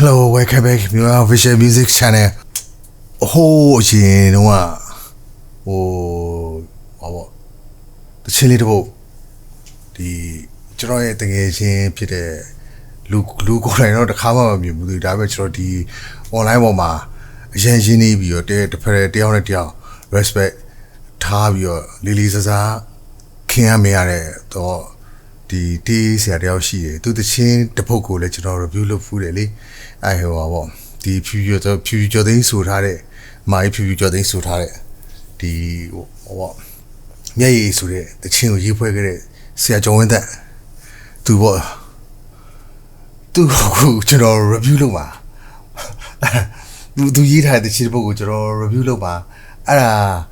Hello, welcome back to our Visual Music Channel. Oh, you know what? Oh, the chili to the joy thing is in Peter. Look, I know the cover of you, the damage or the online mama. Jenny, your day to pay the honor, respect, tab your lilies as a king mere to the days at the she to the chin, the poco, let you know, review of food. I have the future things would have it. My future things would have it. The what? Yea, so the chin you put it. See, I joined that. To what? To go to review loma. Do you have the chilbo to review loma? I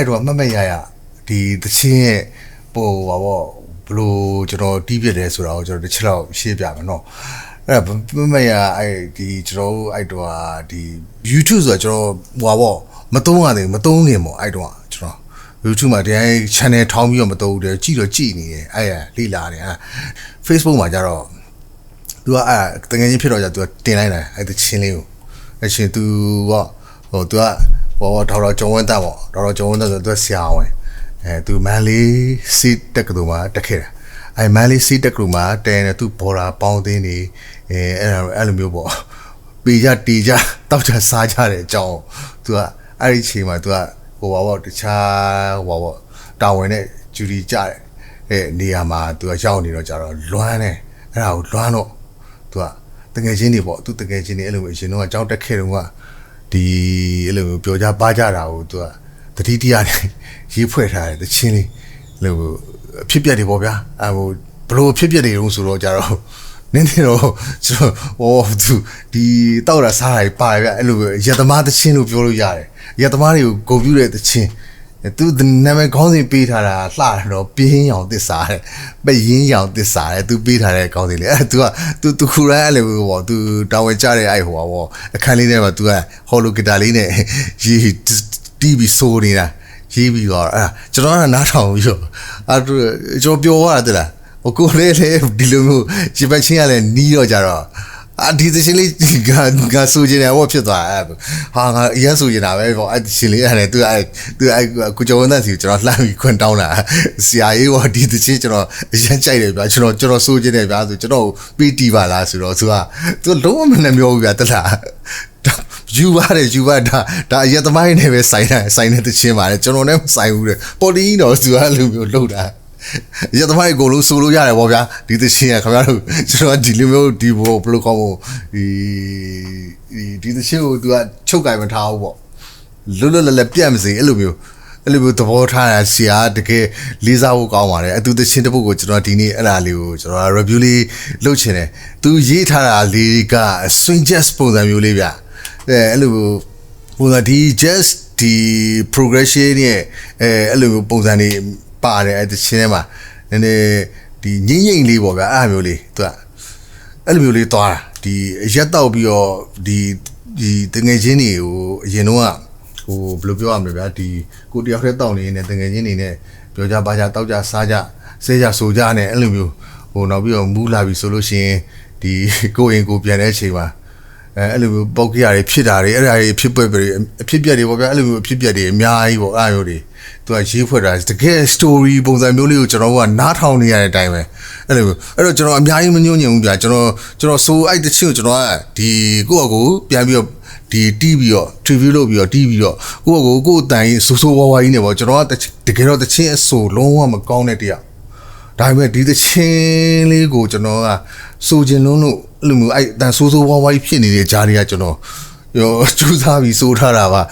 don't remember the chin, blue, devious or the chill, shape, no. I the draw, I do the YouTube, I draw, Matong, I don't draw. YouTube, my dear channel, Tommy, Mato, the Giro Genie, Lila, Facebook, my jaro. Do I think any period to a 10 at the Chile? I should do what? Or do I? Or Toro John Damo, Toro John the Xiao, and to Mali sit the Kruma, the care. I merely see the Kruma, then to pour a pounding aluminum. Bija Tija, Dr. Saja, Joe, to a Arichima, to a Wawa, the child, down it, Judy Jar, Niama, to a Johnny Rojaro, Luane, and Luano, to a the Gajini, to the Gajini elevation, no, a John the Keruma, the Pioja Bajara, to a the TTR, he put her, the chili, Pipia de Bobia, I would blow Pipia de Rusuro. Nino, so to the Taurus high pie, Yatamata chin of your yard. Yatamari go view at the chin. To the never calling beat her a flat or being on this side, but yin on this side to beat her accordingly. To Kurale to Tawachari, I war a candy never to a Holokitaline. She DB Sorina. She be or Jordan not on you. I'll drop your water. O go le dilumu Chipachia and Neo Jaro. I did the silly Gasujin and watch it. Hang Yasujina, I silly and I could join that you not like you down. CIA or did the children of Janchai, but you know, Joro Sujin about the Joro, BT Valas, to the woman and yoga. You are that yet the mind have a sign at the Chima, General sign with Polino to Alu Loda. Yet the my go solo yara, did the Chia Camaro, deliver Divo, Blocomo, did the show to a choke I went out. Lula Lepiamsi, Elumio, Elumio to water, Sia, the K, Lisa Ogawa, I do the Shintabu, Jonatini, and Aliu, or Rabuli Lucine, do Yitara Liga, swing just for the Mulivia. Elu, just the progression, Elu Bozani. At the cinema and the Yin Libo annually to Elmuli Tora, the Jatobio, the Tangajini, Genoa, who blew the good Yakreton in the Tangajini, Pioja Baja Toja Saja, Seja Sojane, Elmu, who now be a Mulavi solution, the going go pianechima. Elu Bokia, Pidari, Pipia, Pipia, Miai, or Iori. To achieve for us the case story, both the Mulu, not only at a time. Anyway, I don't know, I'm Union, General, so I the children, the go, Piabio, the TVO, Trivial, TVO, go, dying, so I never, the get out the chance so long, I'm a cornetia. Time did the chain go, so Genono, Lumu, I that's so why penny, Jaria, Yo, Chusavi Sotarava,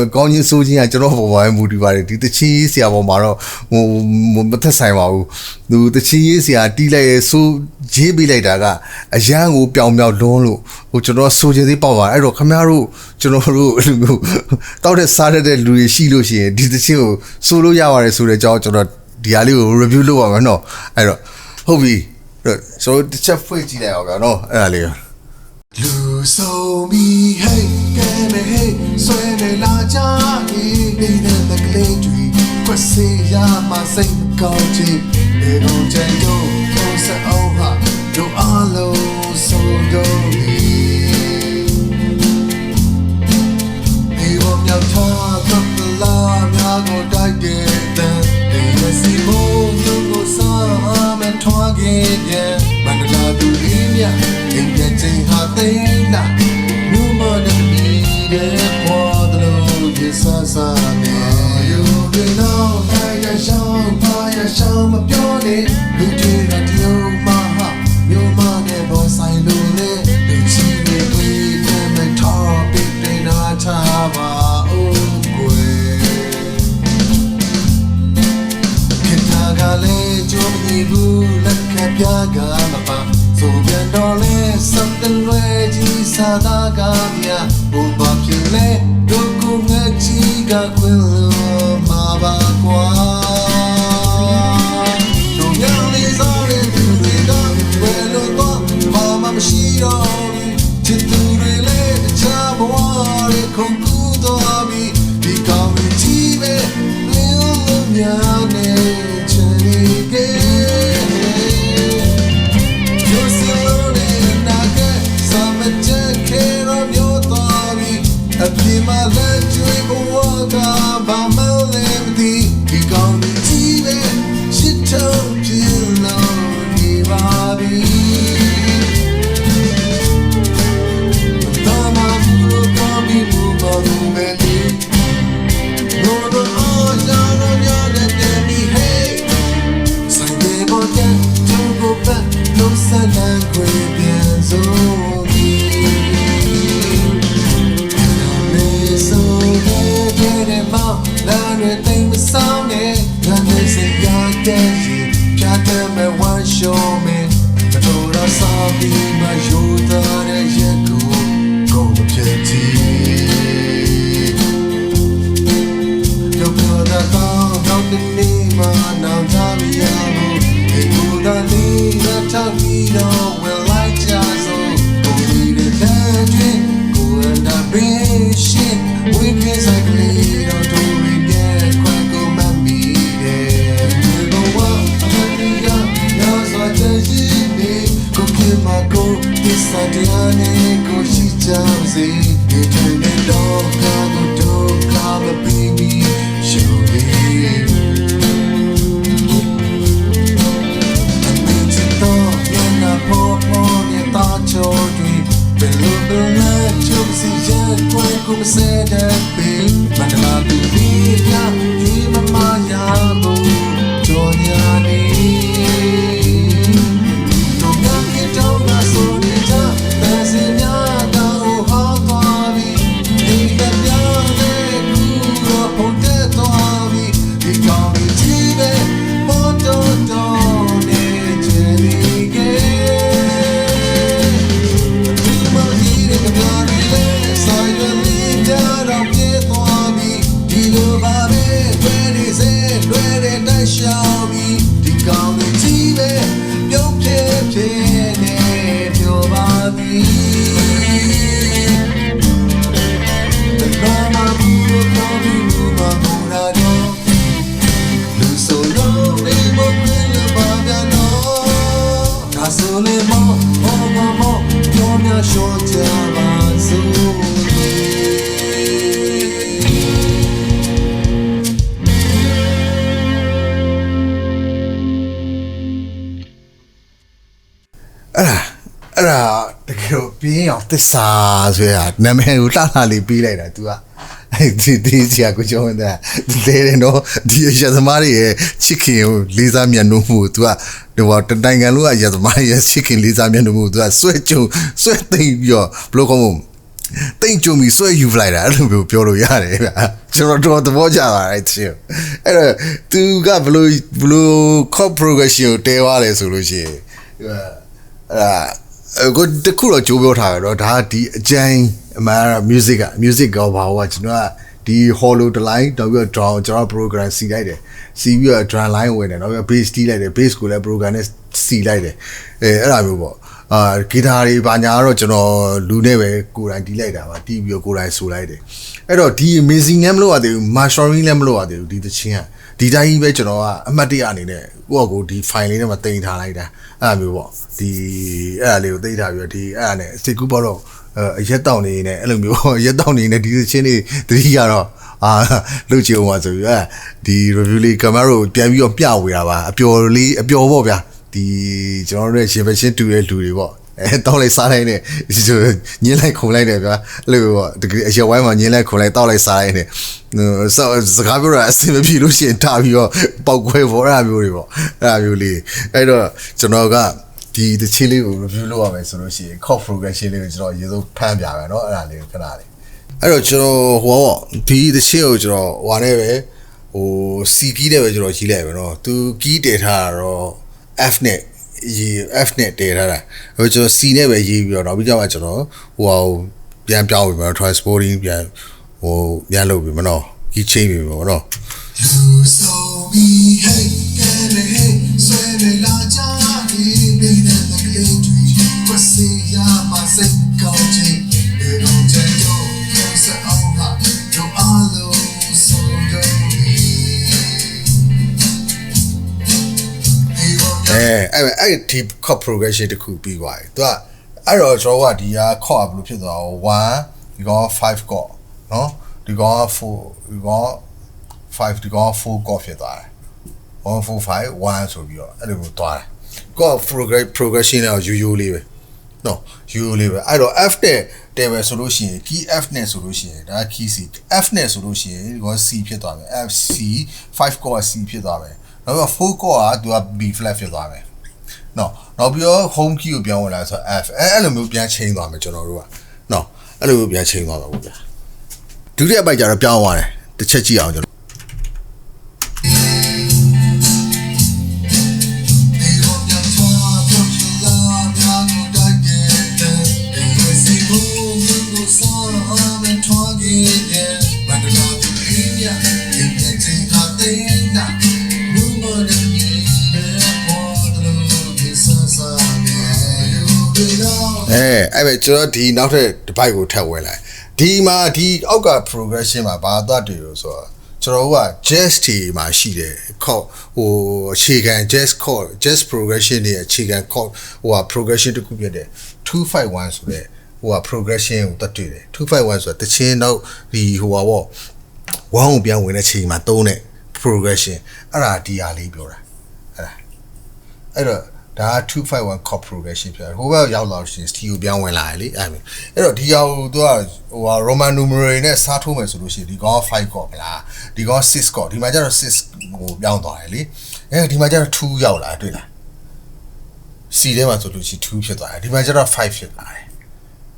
Goni Soji and Jorovo, and Moody, the cheese, Yavomaro, Matasima, do the cheese, ya delay so JB later, a young Piao Dono, which was Soja the power, I wrote Camaro, Jorovo, thought Saturday Louis Shiloshi, did the show, Solo Yawa, so the George or Dialio review lower, no, I wrote, Hobby, so the chef waited there, no, earlier. So me, hey, suene la cha, the clay tree, Quessia, my same country, they don't change, oh, Oha, do all so do yeah Mandala tu linya Inga jay ha tayla Numa na nide Quadro Yesa sa me You know Haya shao Ma pyone Luti na tiyo maha Yo ma ne bo sai lu le Luchi ne kwe Ne topic de na ta ba Piaga mapa so bien dole something ready sadaga mia uba pile doku ngachi ga kwilo maba kwa no yali zare tu da welo to mama mshiro chitu rele chabware konku do ami dikawi chibe leo mya ne chenike Apima le chui buwaga ba melody Ki gong ti be shito pilo ni babi Tama muro kami muba numeli Nono aja no nyane demi hey Sange bote tungo ba no sanan kwe pienzo Sound it, and they say you're dead. Can't tell me one show me. I told us I'll be my shoulder and you go pity. You put a dog out the name on now, Taviano. They put a lead a Tavino, well, like Jazzo. Go read it, that drink, go and I bring shit. We can cycle on to Sadiane ko shi jamzi Etene doka no doka ma baby show me Amiti yana popo ni ta chodri Belu bela chumsi jan kwen kum se da be Mandala tu liya ni mama yabu Jonyaniတကယ်ပြင်းအောင်သစ္စာဆိုရနာမည်ကိုလှလှလေးပေးလိုက်တာ तू ကဒီစီကကိုကျောင်းတဲ့လေတယ်နော်ဒီရသမားတွေရဲ့ချစ်ခင်ကိုလေးစားမြတ်နိုးမှု तू ကဟိုတိုင်ငံလုံးကရသမားရဲ့ချစ်ခင်လေးစားမြတ်နိုးမှု तू ကဆွဲသိမ့်ပြီးတော့ဘလို့ကောင်းတိတ်ကြုံပြီးဆွဲယူလိုက်တာအဲ့လိုမျိုးပြောလို့ရတယ်ဗျာကျွန်တော်သဘောကျပါတယ်ချစ်အဲ့တော့ तू ကဘလို့ core progression ကိုတဲသွားတယ်ဆိုလို့ရှိရင်ကိုတခုတော့ကြိုးပြောထားရတော့ဒါဒီအကျန်းအမှန် music ကောဘာဝကျွန်တော်ကဒီ hollow တလိုင်းတော့ပြီးတော့ draw ကျွန်တော် program စီလိုက်တယ်စီပြီးတော့ drum line ဝင်တယ်တော့ပြီး bass တီးလိုက်တယ် bass ကိုလည်း program နဲ့စီလိုက်တယ်အဲ့ဒါမျိုးပေါ့ဂီတာတွေဘာညာတော့ကျွန်တော်လူနဲ့ပဲကိုယ်တိုင်တီးလိုက်တာပါတီးပြီးတော့ကိုယ်တိုင်ဆိုလိုက်တယ်အဲ့တော့ဒီ amazing လည်းမလုပ်ရသေးဘူး mastering လည်းမလုပ်ရသေးဘူးဒီသချင်းကဒီတိုင်းကြီးပဲကျွန်တော်ကအမှတ်တရအနေနဲ့ကိုယ့်အကိုဒီ file လေးထဲမှာတင်ထားလိုက်တာအဲ့လိုမျိုးပေါ့ဒီအဲ့ဒါလေးကိုသိထားပြီးတော့ဒီအဲ့ဒါနဲ့စိတ်ကူးပေါ့တော့ရက်တောက်နေနေအဲ့လိုမျိုးရက်တောက်နေနေဒီချင်းတွေတတိယတော့လှုပ်ချင်အောင်ပါဆိုပြီးဒီ review လေးကင်မရာကိုပြန်ပြီးတော့ပြဝေတာပါအပျော်ပေါ့ဗျာ ကျွန်တော်တို့ရဲ့ရှင်ပဲရှင်းတူတဲ့လူတွေပေါ့တောက်လိုက်စားလိုက်နဲ့ညင်းလိုက်ခုံလိုက်တယ်ဗျာအဲ့လိုပေါ့တကယ်အရက်ဝိုင်းမှာညင်းလိုက်ခုံလိုက်တောက်လိုက်စားလိုက်နဲ့စကားပြောတာအဆင်မပြေလို့ရှိရင်ထားပြီးတော့ပေါက်ခွဲပေါ်အဲ့လိုမျိုးတွေပေါ့အဲ့လိုမျိုးလေးအဲ့တော့ကျွန်တော်ကဒီတချင်းလေးကို review လုပ်ရမယ်ဆိုလို့ရှိရင် chord progression လေးကိုကျွန်တော်ရေဆုံးဖမ်းပြမယ်เนาะအဲ့ဒါလေးခဏလေးအဲ့တော့ကျွန်တော်ဟိုပေါ့ဒီတချင်းကိုကျွန်တော်ဟိုနဲ့ပဲဟို C key နဲ့ပဲကျွန်တော်ရေးလိုက်ပဲเนาะသူ key တည်ထားတာတော့ F နဲ့F နဲ့တည်ထားတာဟိုကျွန်တော် C နဲ့ပဲရေးပြီးတော့နောက်ပြီးကြမှာကျွန်တော်ဟိုပြန်ပြောင်းပြီးတော့ transporting ပြန်ဟိုပြန်လုပ်ပြီးမနော် key change ပြီးပေါ့เนาะ အဲ့ဒီ chord progression တခုပြီးသွားပြီသူကအဲ့တော့ကျွန်တော်ကဒီက chord ဘယ်လိုဖြစ်သွားအောင်1ဒီကောင်5 chord เนาะဒီကောင်4ဒီကောင်5ဒီကောင်4 chord ဖြစ်သွားတယ်1 4 5 1ဆိုပြီးတော့အဲ့လိုမျိုးသွားတယ် chord progression တော့ရိုးရိုးလေးပဲเนาะရိုးရိုးလေးပဲအဲ့တော့ F နဲ့တယ်ပဲဆိုလို့ရှိရင် key F နဲ့ဆိုလို့ရှိရင်ဒါ key C F နဲ့ဆိုလို့ရှိရင်ဒီကောင် C ဖြစ်သွားမယ် F C 5 chord C ဖြစ်သွားမယ်နောက်ပြီး4 chord ကသူက B flat ဖြစ်သွားမယ်နော်နောက်ပြီးတော့ home key ကိုပြောင်းဝင်လာဆို F အဲ့လိုမျိုးပြန်ချိန်သွားမယ်ကျွန်တော်တို့ကနော်အဲ့လိုမျိုးပြန်ချိန်သွားတော့ဗျာဒုတိယပိုက်ကျတော့ပြောင်းသွားတယ်တစ်ချက်ကြည့်အောင်ကျွန်တော်အဲ့ပဲကျွန်တော်ဒီနောက်ထပ်တစ်ပိုက်ကိုထပ်ဝင်လိုက်ဒီမှာဒီအောက်က progression မှာဘာသတ်တယ်လို့ဆိုတော့ကျွန်တော်က jazz တီမှာရှိတယ်ခေါဟိုအခြေခံ jazz chord jazz progression တွေအခြေခံ chord ဟိုဟာ progression တစ်ခုဖြစ်တယ်251ဆိုတဲ့ဟိုဟာ progression ကိုသတ်တွေ့တယ်251ဆိုတာတချင်းတော့ဒီဟိုဟာပေါ့ဝမ်းကိုပြန်ဝင်တဲ့ချိန်မှာသုံးတဲ့ progression အဲ့ဒါဒီဟာလေးပြောတာအဲ့တော့ဒါ251 chord progression ဖြစ်တယ်ဟိုဘက်ရောက်လာရှင် T ကိုပြောင်းဝင်လာတယ်လေအဲ့တော့ဒီအောင်သူကဟိုဟာ Roman numeral နဲ့စားထိုးမယ်ဆိုလို့ရှိရင်ဒီကောင်5 chord မလားဒီကောင်6 chord ဒီမှာကျတော့6ဟိုပြောင်းသွားတယ်လေဒီမှာကျတော့2ရောက်လာတွေ့လား C ထဲမှာဆိုလို့ရှိရင်2ဖြစ်သွားတယ်ဒီမှာကျတော့5ဖြစ်လာတယ်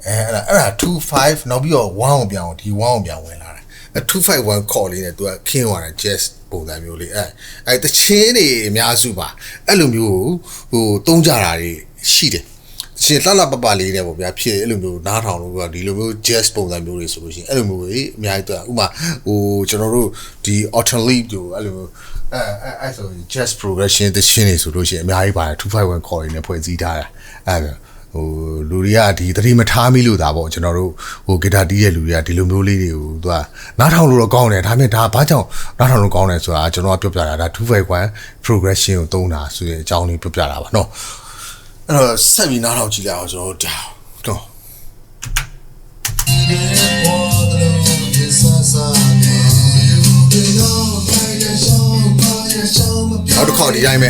အဲ့ဒါ2 5နောက်ပြီးတော့1ကိုပြောင်းဒီ1ကိုပြောင်းဝင်လာတယ်251 chord လေးနဲ့သူကခင်းသွားတယ် jazz ပုံစံမျိုးလေးအဲ့တချင်းတွေအများစုပါအဲ့လိုမျိုးဟိုတုံးကြတာတွေရှိတယ်ရှင်လှလှပပလေးနဲ့ပေါ့ဗျာဖြစ်အဲ့လိုမျိုးနားထောင်လို့ကဒီလိုမျိုး jazz ပုံစံမျိုးတွေဆိုလို့ရှိရင်အဲ့လိုမျိုးကြီးအများကြီးဥမာဟိုကျွန်တော်တို့ဒီ alternate ကိုအဲ့လိုအဲ့ဆို jazz progression တချင်းတွေဆိုလို့ရှိရင်အများကြီးပါတယ်251 chord တွေနဲ့ဖွဲ့စည်းထားတာအဲ့ဟိုလူတွေကဒီသတိမထားမိလို့ဒါပေါ့ကျွန်တော်တို့ဟိုဂီတာတီးတဲ့လူတွေကဒီလိုမျိုးလေးတွေကိုသူကနားထောင်လို့တော့ကောင်းတယ်ဒါပေမဲ့ဒါဘာကြောင့်နားထောင်လို့ကောင်းတယ်ဆိုတာကျွန်တော်ကပြောပြတာဒါ251 progression ကိုသုံးတာဆိုတဲ့အကြောင်းလေးပြောပြတာပါเนาะအဲ့တော့ဆက်ပြီးနားထောင်ကြည့်လိုက်အောင်ကျွန်တော်တို့တော့နောက်တစ်ခေါက်ဒီတိုင်းပဲ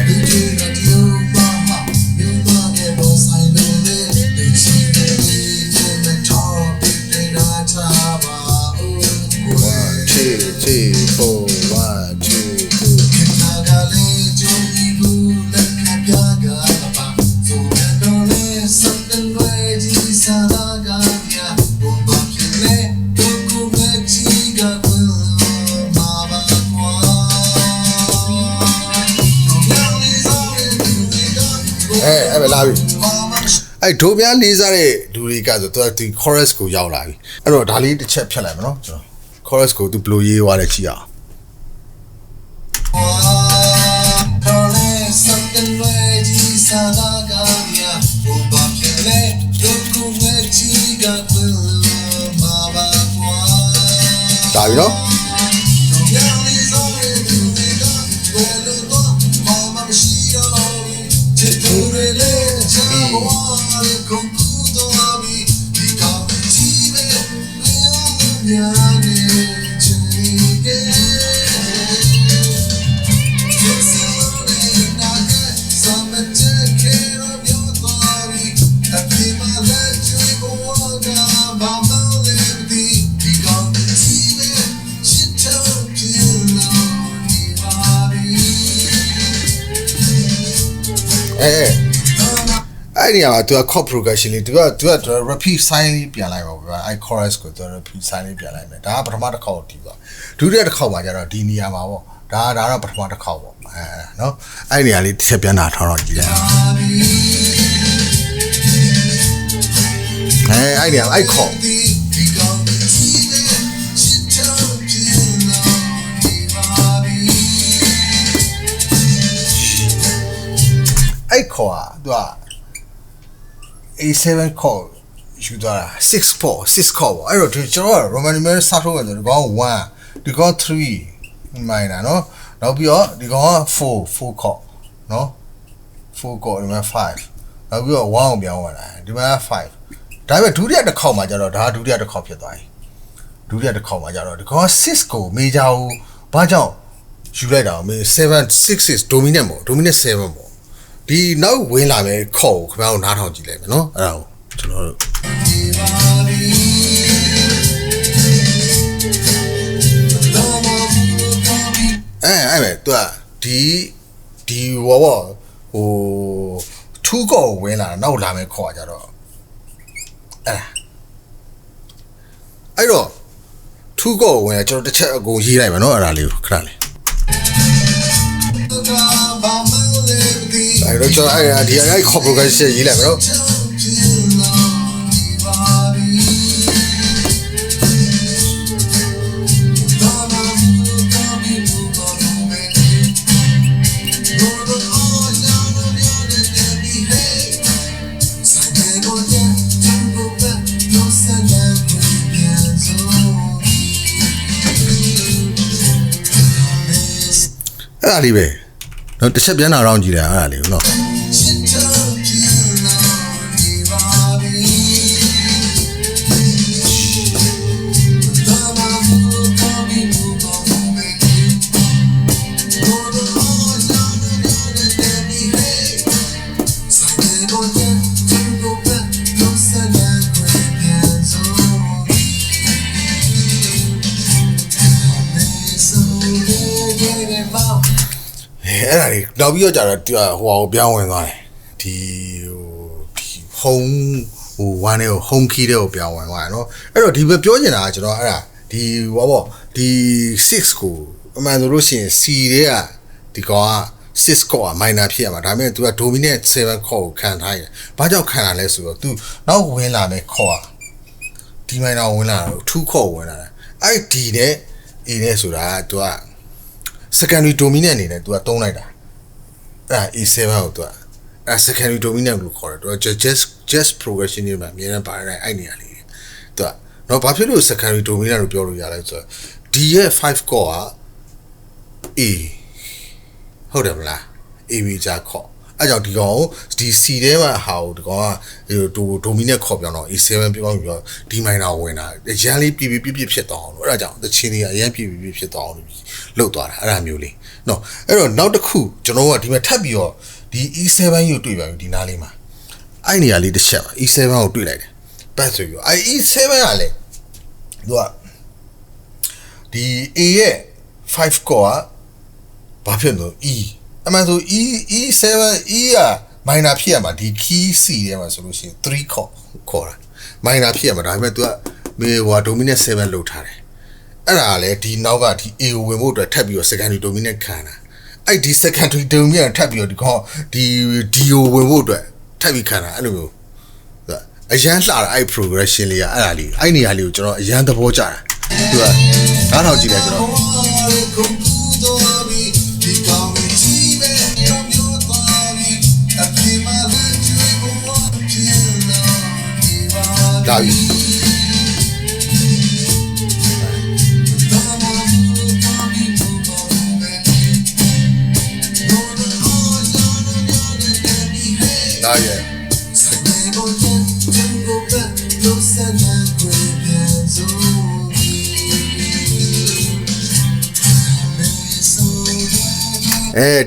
အဲ့ပဲလာပြီအဲ့ဒိုးများလေးစားတဲ့လူတွေကဆိုသူဒီ chorus ကိုရောက်လာပြီအဲ့တော့ဒါလေးတစ်ချက်ဖြတ်လိုက်မယ်နော်ကျွန်တော် chorus ကိုသူဘယ်လိုရေးသွားလဲကြည့်အောင်ဒါပြီနော် အဲ့ဒီမှာသူက chord progression လေးသူက repeat sign လေးပြန်လိုက်ပါဗျာအဲ့ chorus ကိုသူ repeat sign လေးပြန်လိုက်မယ်ဒါကပထမတစ်ခေါက်တီးပါဒုတိယတစ်ခေါက်မှာကျတော့ဒီနေရာမှာပေါ့ဒါတော့ပထမတစ်ခေါက်ပေါ့နော်အဲ့နေရာလေးတစ်ချက်ပြန်တာထောင်းတော့ကြည့်လိုက်အဲ့နေရာအဲ့ chord အဲ့ chord อ่ะသူကA7 chord ယူသွားတာ6 chord ပေါ့အဲ့တော့ကျွန်တော်က Roman numeral စထုတ်မယ်ဆိုဒီကောင်1ဒီကောင်3 minor เนาะနောက်ပြီးတော့ဒီကောင်က4 chord เนาะ4 chord ဒီမှာ5နောက်ပြီးတော့1ကိုပြောင်းသွားတာဒီမှာ5ဒါပေမဲ့ဒုတိယတစ်ခေါက်မှာကျတော့ဒါဒုတိယတစ်ခေါက်ဖြစ်သွားပြီဒုတိယတစ်ခေါက်မှာကျတော့ဒီကောင်6ကို major ကိုဘာကြောင့်ယူလိုက်တာ7 6 dominant ပေါ့ dominant 7ပေါ့ဒီနောက်ဝင်လာမယ်ခေါ်ကိုခင်ဗျားတို့နားထောင်ကြည့်လိုက်မယ်နော်အဲ့ဒါကိုကျွန်တော်တို့အဲ့မဲ့သူကဒီဟိုထူးကောဝင်လာနောက်လာမယ်ခေါ်ကြတော့အဲ့တော့ထူးကောဝင်ကျွန်တော်တစ်ချက်အကုန်ရေးလိုက်မယ်နော်အဲ့ဒါလေးကိုခဏလေးအဲ့တော့ကျွန်တော်ဒီအဲ့ chord progression ရေးလိုက်မယ်နော်အဲ့ဒါလေးပဲနော်တစ်ချက်ပြန်လာတော့ကြည့်တယ်အဲ့ဒါလေးကိုနော်အဲ့ဒါလေးနောက်ပြီးတော့ကြာတော့ဟိုပြောင်းဝင်သွားတယ်ဒီhome 1နဲ့ home key တွေကိုပြောင်းဝင်သွားတယ်နော်အဲ့တော့ဒီပဲပြောချင်တာကကျွန်တော်အဲ့ဒါဒီဒီ6ကိုအမှန်ဆိုလို့ရှိရင် C တွေကဒီကောင်က6 chord က minor ဖြစ်ရမှာဒါပေမဲ့ तू က dominant 7 chord ကိုခံထားရတယ်ဘာကြောင့်ခံတာလဲဆိုတော့ तू နောက်ဝင်လာမယ် chord ဒီ minor ဝင်လာတော့2 chord ဝင်လာတယ်အဲ့ D နဲ့ A နဲ့ဆိုတာက तू ကsecondary dominant အနေနဲ့ तू ကသုံးလိုက်တာအဲ့ A7 ကို तू ကအဲ့ secondary dominant လို့ခေါ်တယ် तू က just progression တွေမှာအများနဲ့ပါတယ်အဲ့နေရာလေး तू ကတော့ဘာဖြစ်လို့ secondary dominant လို့ပြောလို့ရလဲဆိုတော့ D ရဲ့5 chord က A ဟုတ်တယ်မလား A major chord အဲ့ကြောင့်ဒီကောင်ဒီ C ထဲမှာဟာကိုဒီကောင်ကdominant chord ပြောင်းတော့ A7 ပြောင်းပြီးတော့ D minor ဝင်တာအရန်လေးပြပြဖြစ်သွားအောင်လို့အဲ့ဒါကြောင့်သချင်းတွေကအရန်ပြဖြစ်သွားအောင်လို့သွားတာအဲ့ဒါမျိုးလေးနော်အဲ့တော့နောက်တစ်ခုကျွန်တော်ကဒီမှာထပ်ပြီးတော့ဒီ E7 ကိုတွေ့ပါပြီဒီနားလေးမှာအဲ့နေရာလေးတစ်ချက်ပါ E7 ကိုတွေ့လိုက်တယ်ပတ်ဆိုပြီးအဲ့ E7 ကလည်းသူကဒီ A ရဲ့5 chord ကဘာဖြစ်လို့ E အမှန်ဆို E7 E က minor ဖြစ်ရမှာဒီ key C ထဲမှာဆိုလို့ရှိရင်3 chord ခေါ်တာ minor ဖြစ်ရမှာဒါပေမဲ့ तू ကdominant 7လောက်ထားတယ်အဲ့ဒါလည်းဒီနောက်ကဒီ A ကိုဝင်ဖို့အတွက်ထပ်ပြီးတော့ secondary dominant ခံတာအဲ့ဒီ secondary dominant ထပ်ပြီးတော့ဒီကောင်ဒီ D ကိုဝင်ဖို့အတွက်ထပ်ပြီးခံတာအဲ့လိုမျိုးအရန်လှတာအဲ့ progression လေးကအဲ့ဒါလေးအဲ့နေရာလေးကိုကျွန်တော်အရန်သဘောကျတာသူကနားထောင်ကြည့်လိုက်ကျွန်တော်ဒါပြီဒါရဲ့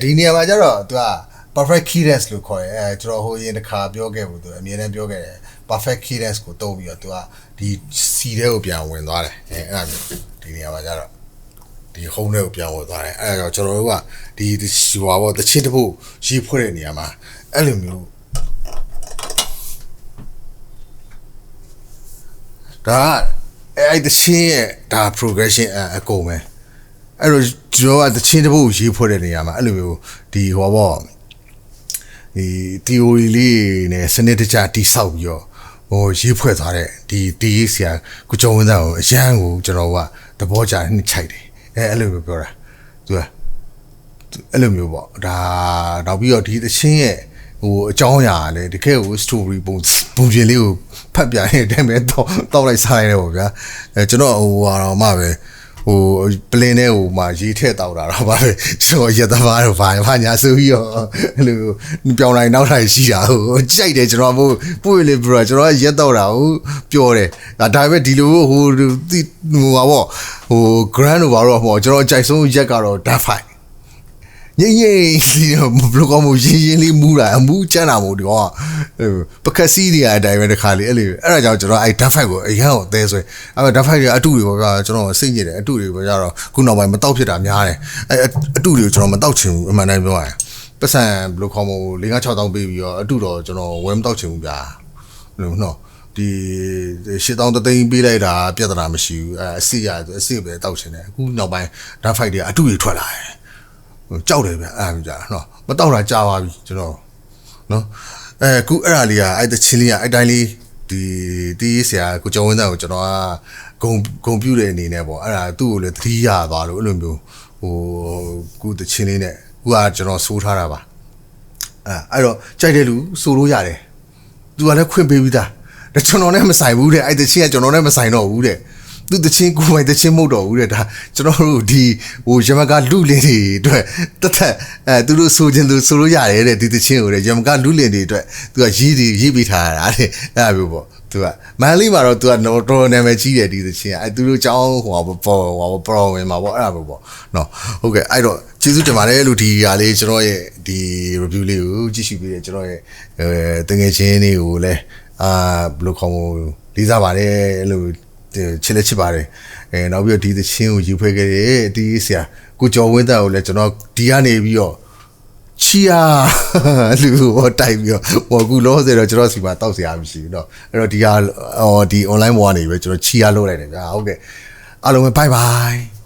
ဒီနေရာမှာကျတော့ तू က perfect cadence လို့ခေါ်တယ်ကျွန်တော်ဟိုရင်တစ်ခါပြောခဲ့ဘူး तू အမြဲတမ်းပြောခဲ့တယ် perfect cadence ကိုတုံးပြီးတော့ तू ကဒီ C ထဲကိုပြန်ဝင်သွားတယ်အဲ့ဒါမျိုးဒီနေရာမှာကျတော့ ဒီ home ထဲကိုပြောင်းဝင်သွားတယ်အဲ့ဒါကြောင့်ကျွန်တော်တို့ကဒီဟိုပါပေါ့တချင်းတစ်ပုတ်ရေးဖွဲ့တဲ့နေရာမှာအဲ့လိုမျိုးဒါအဲ့တချင်းရဲ့ဒါ progression အကုန်ပဲအဲ့တော့ကျွန်တော်ကတချင်းတစ်ပုတ်ရေးဖွဲ့တဲ့နေရာမှာအဲ့လိုမျိုးဒီဟိုပါပေါ့ဒီ theory လေးနဲ့စနစ်တကျတိဆောက်ပြီးတော့ဟိုရေးဖွဲ့သွားတဲ့ဒီတီးဆရာကိုကျော်ဝင်းသားကိုအရန်ကိုကျွန်တော်ကသဘောကျနှစ်ချိုက်တယ်အဲ့လိုမျိုးပြောတာသူကအဲ့လိုမျိုးပေါ့ဒါနောက်ပြီးတော့ဒီသချင်းရဲ့ဟိုအကြောင်းအရာလည်းတကယ်ကို story ပုံပြင်လေးကိုဖတ်ပြနေတဲ့အတိုင်းပဲတောက်လိုက်စားရတယ်ပေါ့ဗျာကျွန်တော်ဟိုဟာတော့မှပဲဟိုပလင်းထဲဟိုမှာရေးထည့်တောက်တာတော့ဗါပဲကျွန်တော်ရက်သမားတော့ဘာညာဆိုပြီးတော့အဲ့လိုပြောင်းလိုက်နောက်လိုက်ရှိတာဟိုကြိုက်တယ်ကျွန်တော်မို့ပွေလေဘရောကျွန်တော်ရက်တော့တာဟိုပြောတယ်ဒါပေမဲ့ဒီလိုဟိုဟာပေါ့ဟို grand တော့ဘာလို့ဟိုကျွန်တော်ကြိုက်ဆုံးရက်ကတော့ dark fight ငိမ့်ငိမ့်ဘလောကမို့ရင်းလေးမူးတာအမူးကျန်းတာမို့ဒီကောပကစီတွေအတိုင်းပဲတခါလေးအဲ့ဒါကြောင့်ကျွန်တော်အဲ့ dark fight ကိုအရန်ကိုအသေးဆွဲအဲ့ dark fight တွေအတူတွေပေါ့ဗျာကျွန်တော်စိတ်ညစ်တယ်အတူတွေပေါ့ကြတော့ခုနောက်ပိုင်းမတောက်ဖြစ်တာများတယ်အဲ့အတူတွေကိုကျွန်တော်မတောက်ချင်ဘူးအမှန်တိုင်းပြောရရင်ပတ်စံဘလောကမို့5 6တောင်းပေးပြီးတော့အတူတော့ကျွန်တော်ဝယ်မတောက်ချင်ဘူးဗျာလို့နော်ဒီ8000သိန်းပေးလိုက်တာပြဿနာမရှိဘူးအစစ်ရအစစ်ပဲတောက်ချင်တယ်အခုနောက်ပိုင်း dark fight တွေအတူတွေထွက်လာတယ်ကြောက်တယ်ဗျအဲ့ဒါကြာနော်မတောက်တာကြာပါပြီကျွန်တော်နော်ခုအဲ့ဒါလေးကအဲ့တချင်းလေးကအဲ့တိုင်းလေးဒီတီးဆရာကိုကျော်ဝင်းသားကိုကျွန်တော်ကဂုံပြူတဲ့အနေနဲ့ပေါ့အဲ့ဒါသူ့ကိုလည်းသတိရသွားလို့အဲ့လိုမျိုးဟိုခုတချင်းလေးနဲ့ခုကကျွန်တော်စိုးထားတာပါအဲ့တော့ကြိုက်တဲ့လူစိုးလို့ရတယ်သူကလည်းခွင့်ပေးပြီးသားဒါကျွန်တော်နဲ့မဆိုင်ဘူးတဲ့အဲ့တချင်းကကျွန်တော်နဲ့မဆိုင်တော့ဘူးတဲ့သူတချင်းကိုယ်ပိုင်တချင်းမဟုတ်တော့ဘူးတဲ့ဒါကျွန်တော်တို့ဒီဟိုရမကလူလင်တွေအတွက်တသက်သူတို့ဆိုခြင်းသူဆိုလို့ရတယ်တဲ့ဒီတချင်းကိုတဲ့ရမကလူလင်တွေအတွက်သူကရေးပေးထားတာတဲ့အဲ့ဒါမျိုးပေါ့သူကမန်လေးမှာတော့သူကတော်နာမည်ကြီးတယ်ဒီတချင်းသူတို့ចောင်းဟိုပရောဝင်မှာပေါ့အဲ့ဒါမျိုးပေါ့နော်ဟုတ်ကဲ့အဲ့တော့ကျေးဇူးတင်ပါတယ်လို့ဒီဟာလေးကျွန်တော်ရဲ့ဒီ review လေးကိုကြည့်ရှုပေးတယ်ကျွန်တော်ရဲ့တငယ်ချင်းတွေကိုလည်းဘယ်လိုခေါ်မလဲလေးစားပါတယ်လို့ချစ်လက်ချစ်ပါတယ်နောက်ပြီးတော့ဒီသချင်းကိုယူဖွဲ့ခဲ့တဲ့ဒီဆရာကိုကျော်ဝင်းသားကိုလည်းကျွန်တော်ဒီကနေပြီးတော့ချီယာလူဟောတိုက်ပြီးတော့ဟောကူလောဆယ်တော့ကျွန်တော်စီမှာတောက်ဆရာမရှိဘူးเนาะအဲ့တော့ဒီဟာဒီ online ပေါ်ကနေပဲကျွန်တော်ချီယာလုပ်လိုက်တယ်ဗျာဟုတ်ကဲ့အားလုံးပဲ bye bye